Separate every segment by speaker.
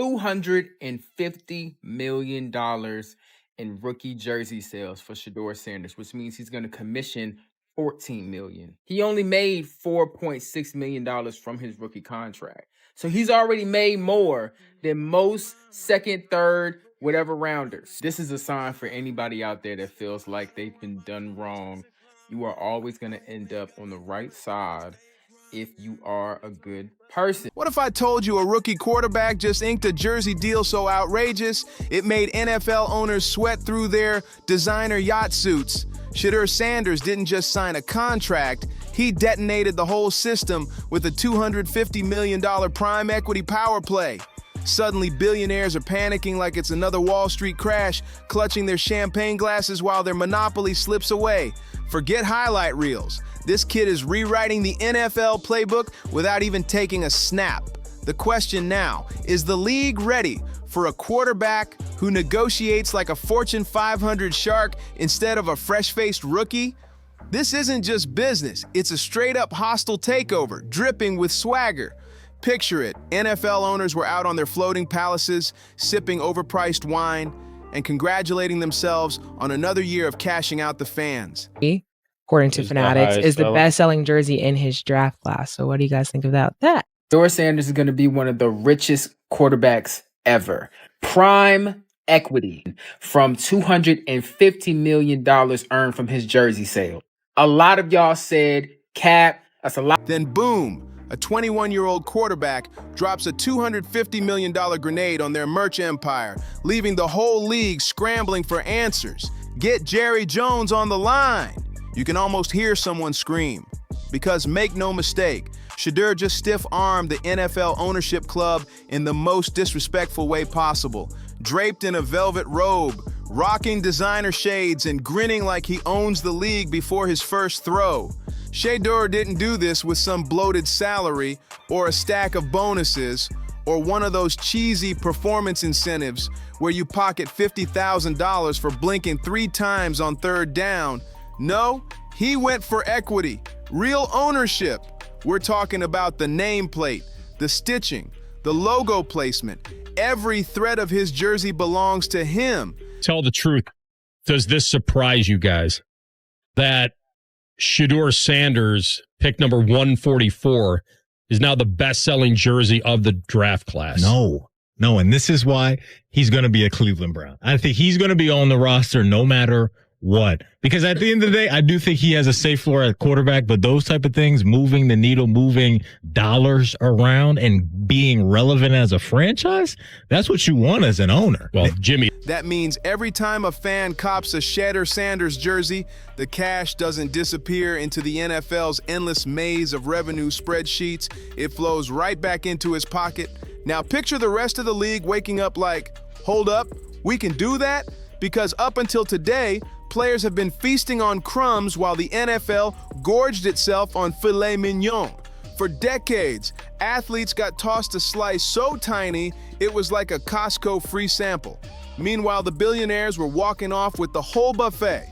Speaker 1: $250 million in rookie jersey sales for Shedeur Sanders, which means he's going to commission $14 million. He only made $4.6 million from his rookie contract. So he's already made more than most second, third, whatever rounders. This is a sign for anybody out there that feels like they've been done wrong. You are always going to end up on the right side if you are a good person.
Speaker 2: What if I told you a rookie quarterback just inked a jersey deal so outrageous it made NFL owners sweat through their designer yacht suits? Shedeur Sanders didn't just sign a contract, he detonated the whole system with a $250 million prime equity power play. Suddenly, billionaires are panicking like it's another Wall Street crash, clutching their champagne glasses while their monopoly slips away. Forget highlight reels. This kid is rewriting the NFL playbook without even taking a snap. The question now, is the league ready for a quarterback who negotiates like a Fortune 500 shark instead of a fresh-faced rookie? This isn't just business, it's a straight-up hostile takeover, dripping with swagger. Picture it, NFL owners were out on their floating palaces, sipping overpriced wine, and congratulating themselves on another year of cashing out the fans.
Speaker 3: According to Fanatics, is the best-selling jersey in his draft class. So what do you guys think about that?
Speaker 1: Shedeur Sanders is going to be one of the richest quarterbacks ever. Prime equity from $250 million earned from his jersey sale. A lot of y'all said, Cap, that's a lot.
Speaker 2: Then boom, a 21-year-old quarterback drops a $250 million grenade on their merch empire, leaving the whole league scrambling for answers. Get Jerry Jones on the line. You can almost hear someone scream. Because make no mistake, Shedeur just stiff-armed the NFL ownership club in the most disrespectful way possible. Draped in a velvet robe, rocking designer shades, and grinning like he owns the league before his first throw. Shedeur didn't do this with some bloated salary or a stack of bonuses or one of those cheesy performance incentives where you pocket $50,000 for blinking 3 times on third down. No, he went for equity, real ownership. We're talking about the nameplate, the stitching, the logo placement. Every thread of his jersey belongs to him.
Speaker 4: Tell the truth. Does this surprise you guys that Shedeur Sanders, pick number 144, is now the best-selling jersey of the draft class?
Speaker 5: No, and this is why he's going to be a Cleveland Brown. I think he's going to be on the roster no matter what. Because at the end of the day, I do think he has a safe floor at quarterback, but those type of things, moving the needle, moving dollars around and being relevant as a franchise, that's what you want as an owner.
Speaker 4: Well, Jimmy.
Speaker 2: That means every time a fan cops a Shedeur Sanders jersey, the cash doesn't disappear into the NFL's endless maze of revenue spreadsheets. It flows right back into his pocket. Now picture the rest of the league waking up like, hold up, we can do that? Because up until today, players have been feasting on crumbs while the NFL gorged itself on filet mignon. For decades, athletes got tossed a slice so tiny, it was like a Costco free sample. Meanwhile, the billionaires were walking off with the whole buffet.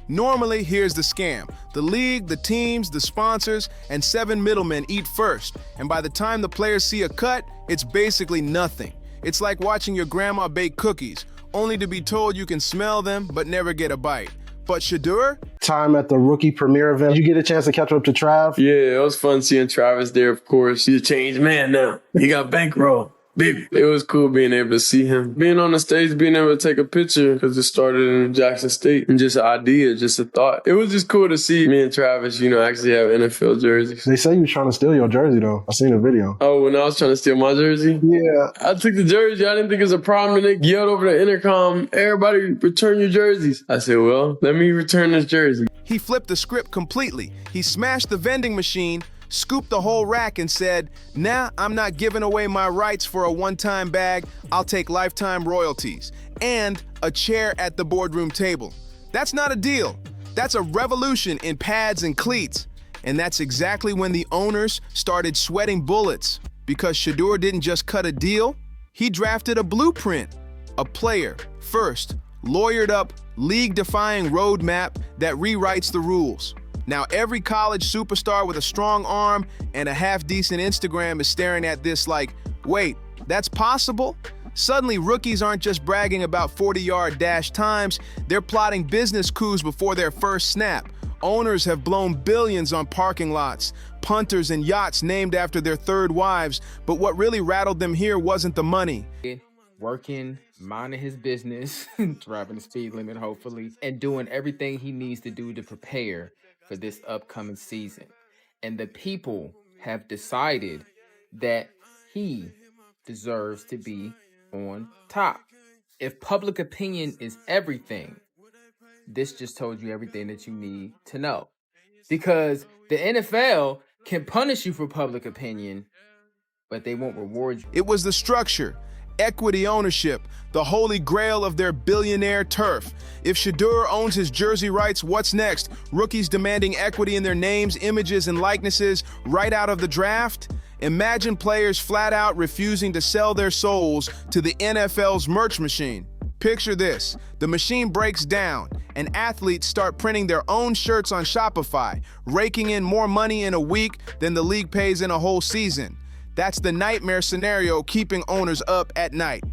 Speaker 2: Normally, here's the scam. The league, the teams, the sponsors, and 7 middlemen eat first. And by the time the players see a cut, it's basically nothing. It's like watching your grandma bake cookies, only to be told you can smell them but never get a bite. But Shedeur?
Speaker 6: Time at the rookie premiere event. Did you get a chance to catch up to Trav?
Speaker 7: Yeah, it was fun seeing Travis there, of course. He's a changed man now. He got bankroll. Baby. It was cool being able to see him. Being on the stage, being able to take a picture because it started in Jackson State and just an idea, just a thought. It was just cool to see me and Travis, actually have NFL jerseys.
Speaker 6: They say you were trying to steal your jersey, though. I seen a video.
Speaker 7: Oh, when I was trying to steal my jersey?
Speaker 6: Yeah.
Speaker 7: I took the jersey. I didn't think it was a problem. And they yelled over the intercom, everybody return your jerseys. I said, well, let me return this jersey.
Speaker 2: He flipped the script completely. He smashed the vending machine, scooped the whole rack and said, nah, I'm not giving away my rights for a one-time bag. I'll take lifetime royalties and a chair at the boardroom table. That's not a deal. That's a revolution in pads and cleats. And that's exactly when the owners started sweating bullets, because Shedeur didn't just cut a deal, he drafted a blueprint, a player first, lawyered up, league-defying roadmap that rewrites the rules. Now every college superstar with a strong arm and a half-decent Instagram is staring at this like, wait, that's possible? Suddenly, rookies aren't just bragging about 40-yard dash times, they're plotting business coups before their first snap. Owners have blown billions on parking lots, punters and yachts named after their third wives, but what really rattled them here wasn't the money.
Speaker 1: Working, minding his business, driving the speed limit hopefully, and doing everything he needs to do to prepare for this upcoming season. And the people have decided that he deserves to be on top. If public opinion is everything, this just told you everything that you need to know. Because the NFL can punish you for public opinion, but they won't reward you.
Speaker 2: It was the structure, equity ownership, the holy grail of their billionaire turf. If Shedeur owns his jersey rights, what's next? Rookies demanding equity in their names, images, and likenesses right out of the draft? Imagine players flat out refusing to sell their souls to the NFL's merch machine. Picture this, the machine breaks down, and athletes start printing their own shirts on Shopify, raking in more money in a week than the league pays in a whole season. That's the nightmare scenario keeping owners up at night.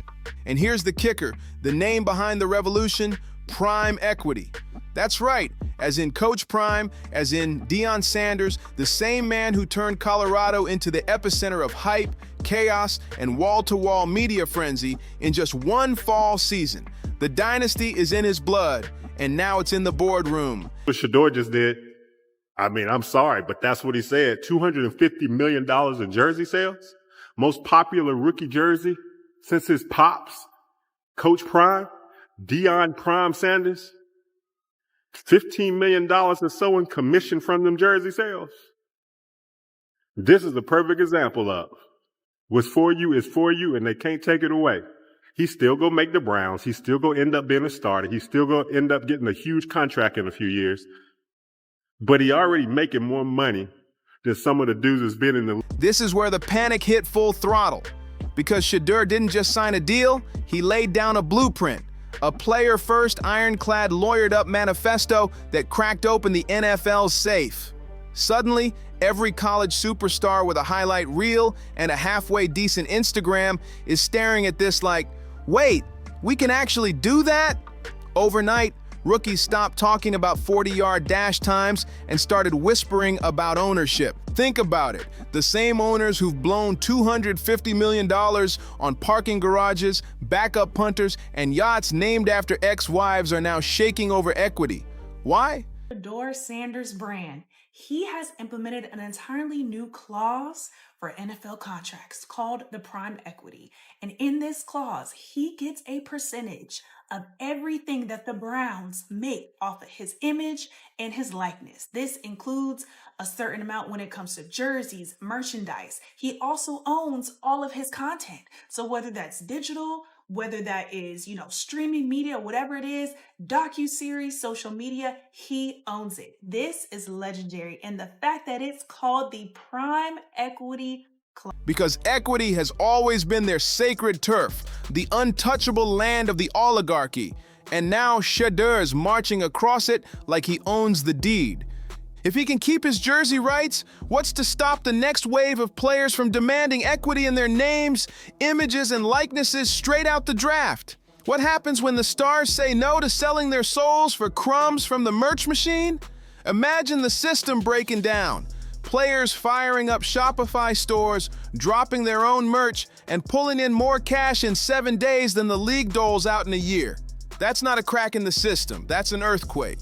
Speaker 2: And here's the kicker, the name behind the revolution, Prime Equity. That's right, as in Coach Prime, as in Deion Sanders, the same man who turned Colorado into the epicenter of hype, chaos, and wall-to-wall media frenzy in just one fall season. The dynasty is in his blood, and now it's in the boardroom.
Speaker 8: What Shedeur just did, I mean, I'm sorry, but that's what he said. $250 million in jersey sales. Most popular rookie jersey since his pops, Coach Prime, Deion Prime Sanders. $15 million or so in commission from them jersey sales. This is the perfect example of what's for you is for you, and they can't take it away. He's still going to make the Browns. He's still going to end up being a starter. He's still going to end up getting a huge contract in a few years. But he already making more money than some of the dudes that's been in the league.
Speaker 2: This is where the panic hit full throttle. Because Shedeur didn't just sign a deal, he laid down a blueprint. A player-first, ironclad, lawyered-up manifesto that cracked open the NFL's safe. Suddenly, every college superstar with a highlight reel and a halfway decent Instagram is staring at this like, wait, we can actually do that? Overnight, rookies stopped talking about 40-yard dash times and started whispering about ownership. Think about it. The same owners who've blown $250 million on parking garages, backup punters, and yachts named after ex-wives are now shaking over equity. Why?
Speaker 9: Shedeur Sanders brand. He has implemented an entirely new clause for NFL contracts called the Prime Equity. And in this clause, he gets a percentage of everything that the Browns make off of his image and his likeness. This includes a certain amount when it comes to jerseys, merchandise. He also owns all of his content. So whether that's digital, whether that is, streaming media, whatever it is, docuseries, social media, he owns it. This is legendary. And the fact that it's called the Prime Equity Club.
Speaker 2: Because equity has always been their sacred turf, the untouchable land of the oligarchy. And now Shedeur is marching across it like he owns the deed. If he can keep his jersey rights, what's to stop the next wave of players from demanding equity in their names, images, and likenesses straight out the draft? What happens when the stars say no to selling their souls for crumbs from the merch machine? Imagine the system breaking down. Players firing up Shopify stores, dropping their own merch, and pulling in more cash in 7 days than the league doles out in a year. That's not a crack in the system, that's an earthquake.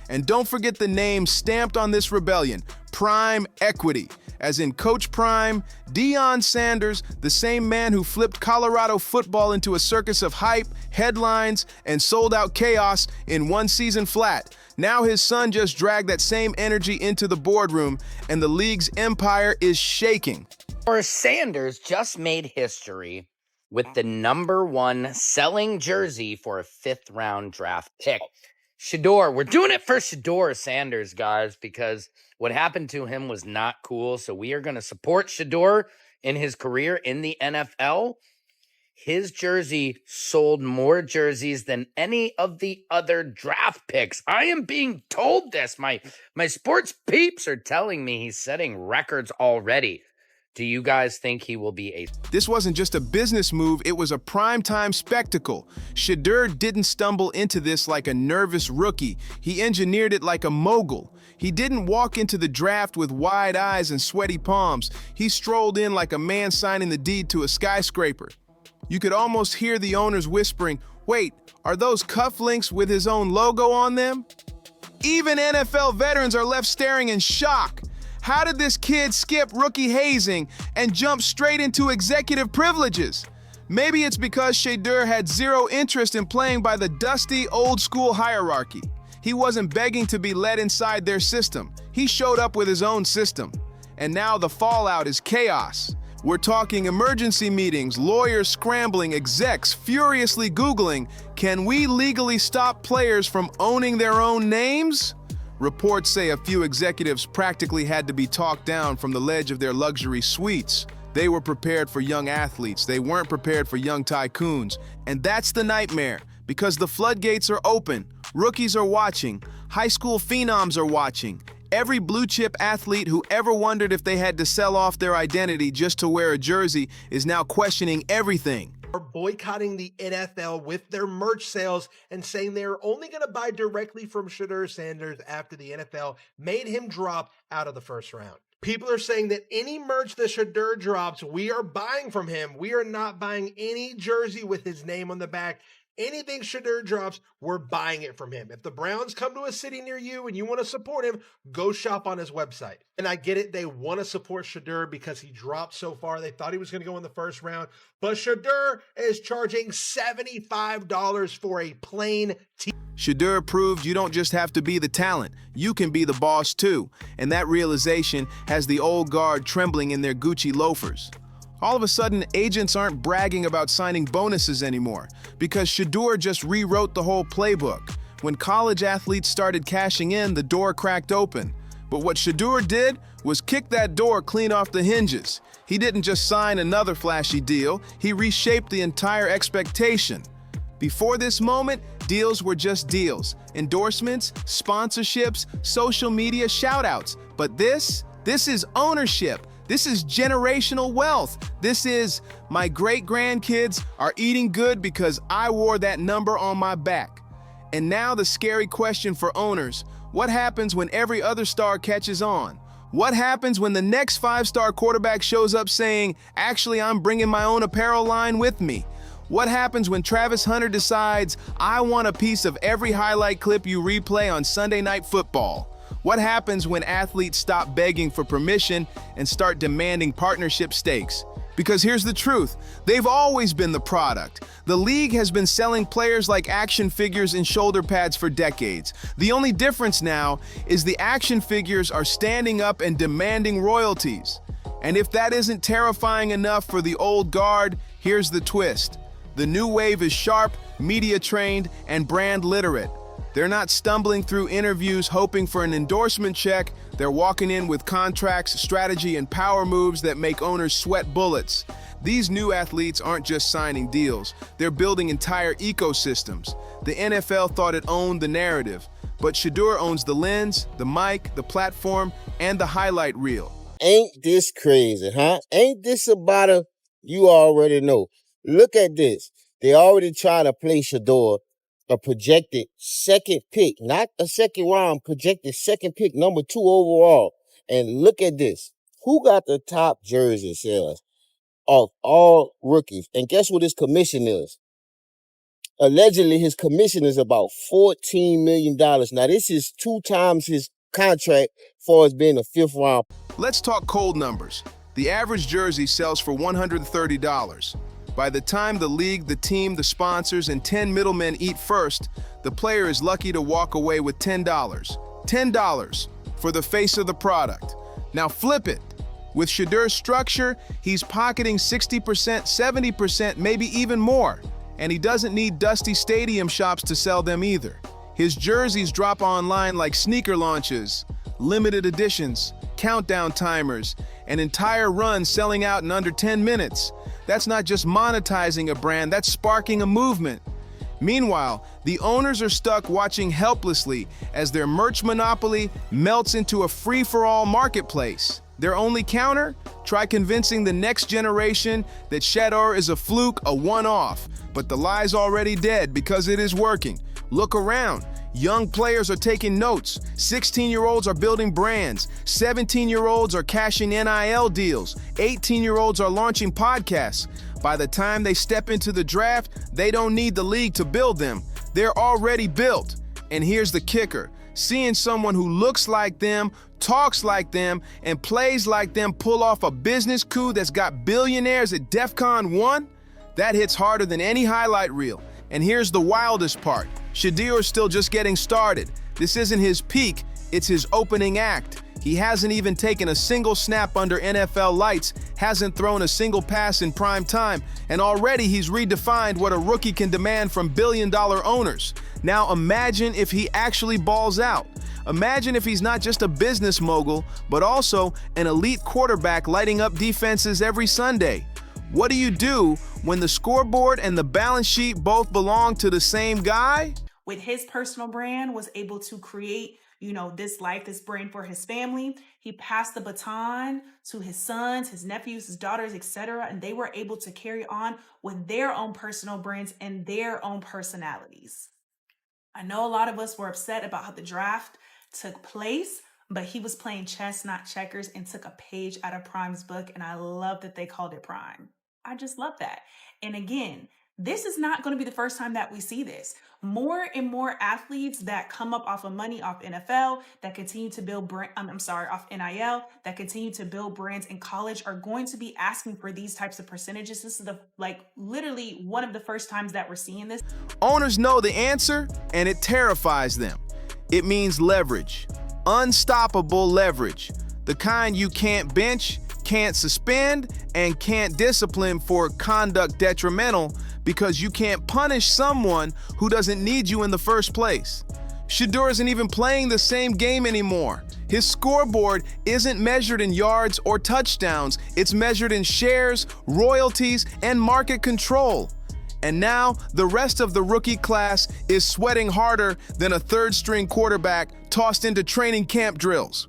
Speaker 2: And don't forget the name stamped on this rebellion, Prime Equity, as in Coach Prime, Deion Sanders, the same man who flipped Colorado football into a circus of hype, headlines, and sold-out chaos in one season flat. Now his son just dragged that same energy into the boardroom, and the league's empire is shaking.
Speaker 10: Sanders just made history with the #1 selling jersey for a 5th-round draft pick. Shedeur, we're doing it for Shedeur Sanders, guys, because what happened to him was not cool. So we are going to support Shedeur in his career in the NFL. His jersey sold more jerseys than any of the other draft picks. I am being told this. My sports peeps are telling me he's setting records already. Do you guys think he will be a...
Speaker 2: This wasn't just a business move, it was a primetime spectacle. Shedeur didn't stumble into this like a nervous rookie. He engineered it like a mogul. He didn't walk into the draft with wide eyes and sweaty palms. He strolled in like a man signing the deed to a skyscraper. You could almost hear the owners whispering, "Wait, are those cufflinks with his own logo on them?" Even NFL veterans are left staring in shock. How did this kid skip rookie hazing and jump straight into executive privileges? Maybe it's because Shedeur had zero interest in playing by the dusty, old-school hierarchy. He wasn't begging to be let inside their system. He showed up with his own system. And now the fallout is chaos. We're talking emergency meetings, lawyers scrambling, execs furiously Googling, can we legally stop players from owning their own names? Reports say a few executives practically had to be talked down from the ledge of their luxury suites. They were prepared for young athletes. They weren't prepared for young tycoons. And that's the nightmare, because the floodgates are open. Rookies are watching. High school phenoms are watching. Every blue-chip athlete who ever wondered if they had to sell off their identity just to wear a jersey is now questioning everything.
Speaker 11: Are boycotting the NFL with their merch sales and saying they're only going to buy directly from Shedeur Sanders after the NFL made him drop out of the first round. People are saying that any merch that Shedeur drops, we are buying from him. We are not buying any jersey with his name on the back. Anything Shedeur drops, we're buying it from him. If the Browns come to a city near you and you want to support him, go shop on his website. And I get it, they want to support Shedeur because he dropped so far. They thought he was going to go in the first round. But Shedeur is charging $75 for a plain tee.
Speaker 2: Shedeur proved you don't just have to be the talent, you can be the boss too. And that realization has the old guard trembling in their Gucci loafers. All of a sudden, agents aren't bragging about signing bonuses anymore because Shedeur just rewrote the whole playbook. When college athletes started cashing in, the door cracked open. But what Shedeur did was kick that door clean off the hinges. He didn't just sign another flashy deal, he reshaped the entire expectation. Before this moment, deals were just deals. Endorsements, sponsorships, social media shoutouts. But this is ownership. This is generational wealth. This is, my great-grandkids are eating good because I wore that number on my back. And now the scary question for owners, what happens when every other star catches on? What happens when the next five-star quarterback shows up saying, actually, I'm bringing my own apparel line with me? What happens when Travis Hunter decides, I want a piece of every highlight clip you replay on Sunday Night Football? What happens when athletes stop begging for permission and start demanding partnership stakes? Because here's the truth, they've always been the product. The league has been selling players like action figures and shoulder pads for decades. The only difference now is the action figures are standing up and demanding royalties. And if that isn't terrifying enough for the old guard, here's the twist. The new wave is sharp, media-trained, and brand literate. They're not stumbling through interviews hoping for an endorsement check. They're walking in with contracts, strategy, and power moves that make owners sweat bullets. These new athletes aren't just signing deals. They're building entire ecosystems. The NFL thought it owned the narrative, but Shedeur owns the lens, the mic, the platform, and the highlight reel.
Speaker 12: Ain't this crazy, huh? Ain't this about a you already know? Look at this. They already trying to play Shedeur a projected second pick, not a second round, projected second pick, number 2 overall. And look at this. Who got the top jersey sales of all rookies? And guess what his commission is? Allegedly, his commission is about $14 million. Now, this is 2 times his contract for as being a 5th round.
Speaker 2: Let's talk cold numbers. The average jersey sells for $130. By the time the league, the team, the sponsors, and 10 middlemen eat first, the player is lucky to walk away with $10. $10 for the face of the product. Now flip it. With Shedeur's structure, he's pocketing 60%, 70%, maybe even more. And he doesn't need dusty stadium shops to sell them either. His jerseys drop online like sneaker launches, limited editions, countdown timers, an entire run selling out in under 10 minutes. That's not just monetizing a brand, that's sparking a movement. Meanwhile, the owners are stuck watching helplessly as their merch monopoly melts into a free-for-all marketplace. Their only counter? Try convincing the next generation that Shedeur is a fluke, a one-off. But the lie's already dead because it is working. Look around. Young players are taking notes. 16-year-olds are building brands. 17-year-olds are cashing NIL deals. 18-year-olds are launching podcasts. By the time they step into the draft, they don't need the league to build them. They're already built. And here's the kicker. Seeing someone who looks like them, talks like them, and plays like them pull off a business coup that's got billionaires at DEFCON 1, that hits harder than any highlight reel. And here's the wildest part. Shedeur's still just getting started. This isn't his peak, it's his opening act. He hasn't even taken a single snap under NFL lights, hasn't thrown a single pass in prime time, and already he's redefined what a rookie can demand from billion-dollar owners. Now imagine if he actually balls out. Imagine if he's not just a business mogul, but also an elite quarterback lighting up defenses every Sunday. What do you do when the scoreboard and the balance sheet both belong to the same guy?
Speaker 9: With his personal brand, was able to create, this life, this brand for his family. He passed the baton to his sons, his nephews, his daughters, etc., and they were able to carry on with their own personal brands and their own personalities. I know a lot of us were upset about how the draft took place, but he was playing chess, not checkers, and took a page out of Prime's book, and I love that they called it Prime. I just love that. And again, this is not going to be the first time that we see this. More and more athletes that come up off of money, off NFL, that continue to build off NIL, that continue to build brands in college are going to be asking for these types of percentages. This is literally one of the first times that we're seeing this.
Speaker 2: Owners know the answer, and it terrifies them. It means leverage. Unstoppable leverage. The kind you can't bench, can't suspend, and can't discipline for conduct detrimental because you can't punish someone who doesn't need you in the first place. Shedeur isn't even playing the same game anymore. His scoreboard isn't measured in yards or touchdowns. It's measured in shares, royalties, and market control. And now, the rest of the rookie class is sweating harder than a third-string quarterback tossed into training camp drills.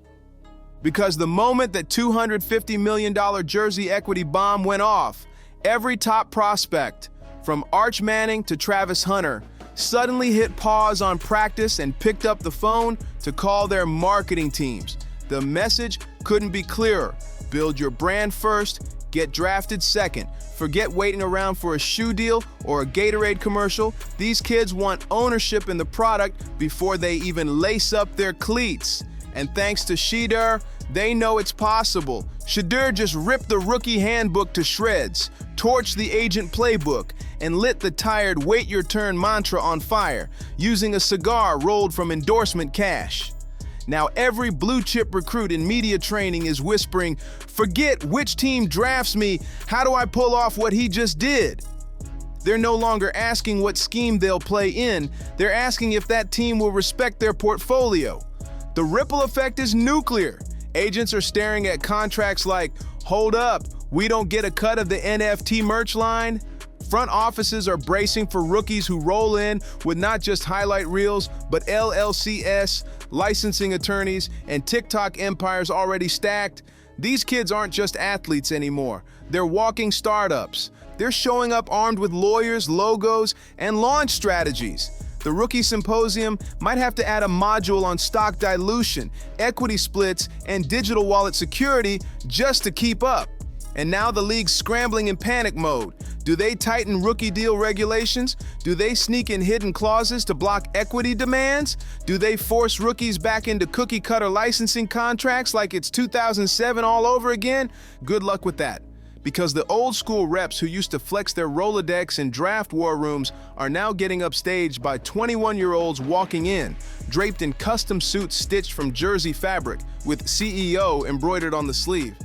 Speaker 2: Because the moment that $250 million jersey equity bomb went off, every top prospect, from Arch Manning to Travis Hunter, suddenly hit pause on practice and picked up the phone to call their marketing teams. The message couldn't be clearer. Build your brand first, get drafted second. Forget waiting around for a shoe deal or a Gatorade commercial. These kids want ownership in the product before they even lace up their cleats. And thanks to Shedeur, they know it's possible. Shedeur just ripped the rookie handbook to shreds, torched the agent playbook, and lit the tired wait your turn mantra on fire, using a cigar rolled from endorsement cash. Now every blue chip recruit in media training is whispering, forget which team drafts me, how do I pull off what he just did? They're no longer asking what scheme they'll play in, they're asking if that team will respect their portfolio. The ripple effect is nuclear. Agents are staring at contracts like, hold up, we don't get a cut of the NFT merch line. Front offices are bracing for rookies who roll in with not just highlight reels, but LLCS, licensing attorneys, and TikTok empires already stacked. These kids aren't just athletes anymore. They're walking startups. They're showing up armed with lawyers, logos, and launch strategies. The Rookie Symposium might have to add a module on stock dilution, equity splits, and digital wallet security just to keep up. And now the league's scrambling in panic mode. Do they tighten rookie deal regulations? Do they sneak in hidden clauses to block equity demands? Do they force rookies back into cookie-cutter licensing contracts like it's 2007 all over again? Good luck with that. Because the old-school reps who used to flex their Rolodex in draft war rooms are now getting upstaged by 21-year-olds walking in, draped in custom suits stitched from jersey fabric, with CEO embroidered on the sleeve.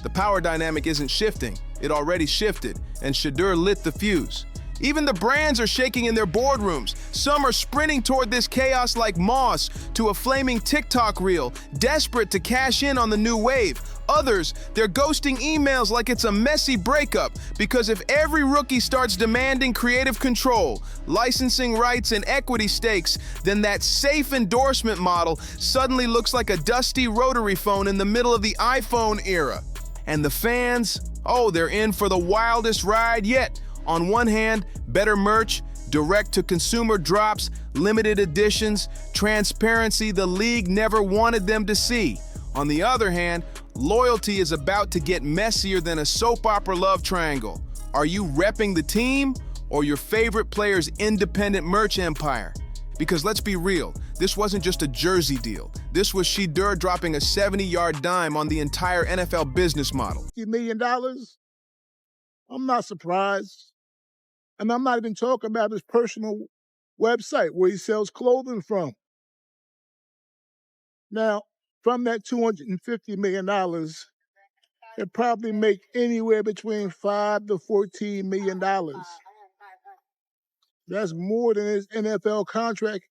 Speaker 2: The power dynamic isn't shifting, it already shifted, and Shedeur lit the fuse. Even the brands are shaking in their boardrooms. Some are sprinting toward this chaos like moss to a flaming TikTok reel, desperate to cash in on the new wave. Others, they're ghosting emails like it's a messy breakup, because if every rookie starts demanding creative control, licensing rights, and equity stakes, then that safe endorsement model suddenly looks like a dusty rotary phone in the middle of the iPhone era. And the fans, oh, they're in for the wildest ride yet. On one hand, better merch, direct-to-consumer drops, limited editions, transparency the league never wanted them to see. On the other hand, loyalty is about to get messier than a soap opera love triangle. Are you repping the team or your favorite player's independent merch empire? Because let's be real, this wasn't just a jersey deal. This was Shedeur dropping a 70-yard dime on the entire NFL business model.
Speaker 13: $50 million? I'm not surprised. And I'm not even talking about his personal website where he sells clothing from. Now, from that $250 million, he'll probably make anywhere between $5 to $14 million. That's more than his NFL contract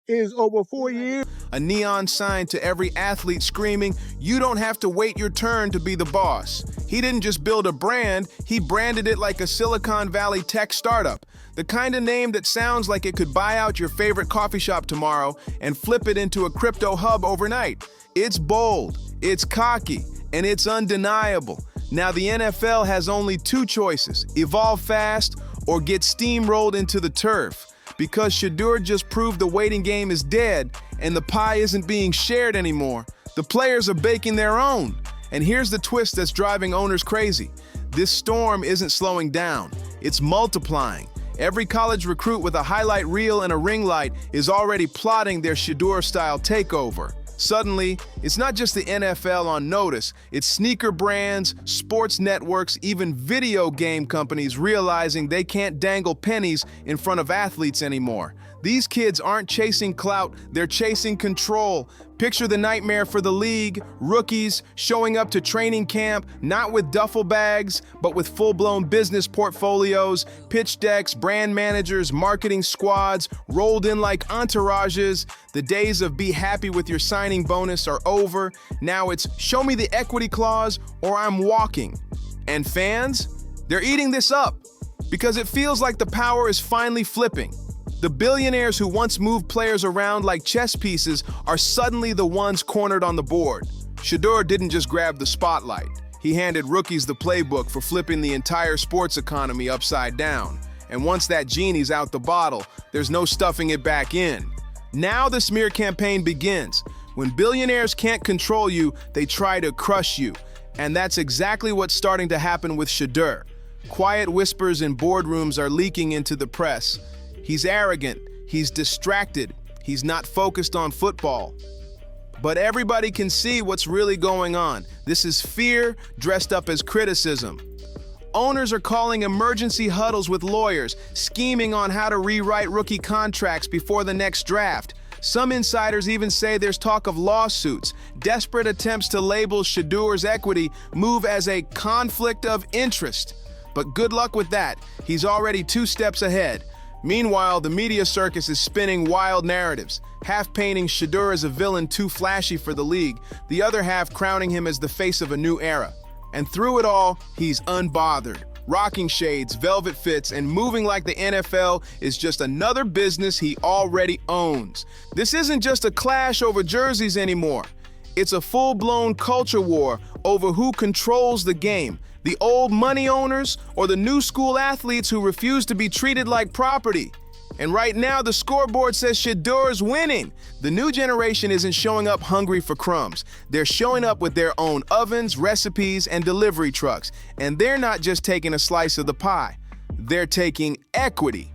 Speaker 13: is over 4 years.
Speaker 2: A neon sign to every athlete screaming, "You don't have to wait your turn to be the boss." He didn't just build a brand, he branded it like a Silicon Valley tech startup. The kind of name that sounds like it could buy out your favorite coffee shop tomorrow and flip it into a crypto hub overnight. It's bold, it's cocky, and it's undeniable. Now the NFL has only two choices: evolve fast or get steamrolled into the turf. Because Shedeur just proved the waiting game is dead and the pie isn't being shared anymore, the players are baking their own. And here's the twist that's driving owners crazy. This storm isn't slowing down, it's multiplying. Every college recruit with a highlight reel and a ring light is already plotting their Shedeur-style takeover. Suddenly, it's not just the NFL on notice, it's sneaker brands, sports networks, even video game companies realizing they can't dangle pennies in front of athletes anymore. These kids aren't chasing clout, they're chasing control. Picture the nightmare for the league: rookies showing up to training camp, not with duffel bags, but with full-blown business portfolios, pitch decks, brand managers, marketing squads, rolled in like entourages. The days of be happy with your signing bonus are over. Now it's show me the equity clause or I'm walking. And fans, they're eating this up because it feels like the power is finally flipping. The billionaires who once moved players around like chess pieces are suddenly the ones cornered on the board. Shedeur didn't just grab the spotlight. He handed rookies the playbook for flipping the entire sports economy upside down. And once that genie's out the bottle, there's no stuffing it back in. Now the smear campaign begins. When billionaires can't control you, they try to crush you. And that's exactly what's starting to happen with Shedeur. Quiet whispers in boardrooms are leaking into the press. He's arrogant, he's distracted, he's not focused on football. But everybody can see what's really going on. This is fear dressed up as criticism. Owners are calling emergency huddles with lawyers, scheming on how to rewrite rookie contracts before the next draft. Some insiders even say there's talk of lawsuits. Desperate attempts to label Shedeur's equity move as a conflict of interest. But good luck with that. He's already 2 steps ahead. Meanwhile, the media circus is spinning wild narratives, half painting Shedeur as a villain too flashy for the league, the other half crowning him as the face of a new era. And through it all, he's unbothered, rocking shades, velvet fits, and moving like the NFL is just another business he already owns. This isn't just a clash over jerseys anymore. It's a full-blown culture war over who controls the game. The old money owners or the new school athletes who refuse to be treated like property. And right now the scoreboard says Shedeur's winning. The new generation isn't showing up hungry for crumbs. They're showing up with their own ovens, recipes, and delivery trucks. And they're not just taking a slice of the pie. They're taking equity.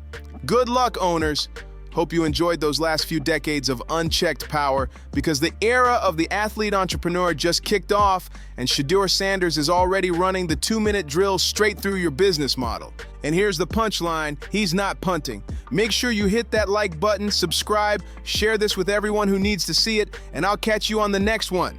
Speaker 2: Good luck, owners. Hope you enjoyed those last few decades of unchecked power, because the era of the athlete entrepreneur just kicked off and Shedeur Sanders is already running the 2-minute drill straight through your business model. And here's the punchline: he's not punting. Make sure you hit that like button, subscribe, share this with everyone who needs to see it, and I'll catch you on the next one.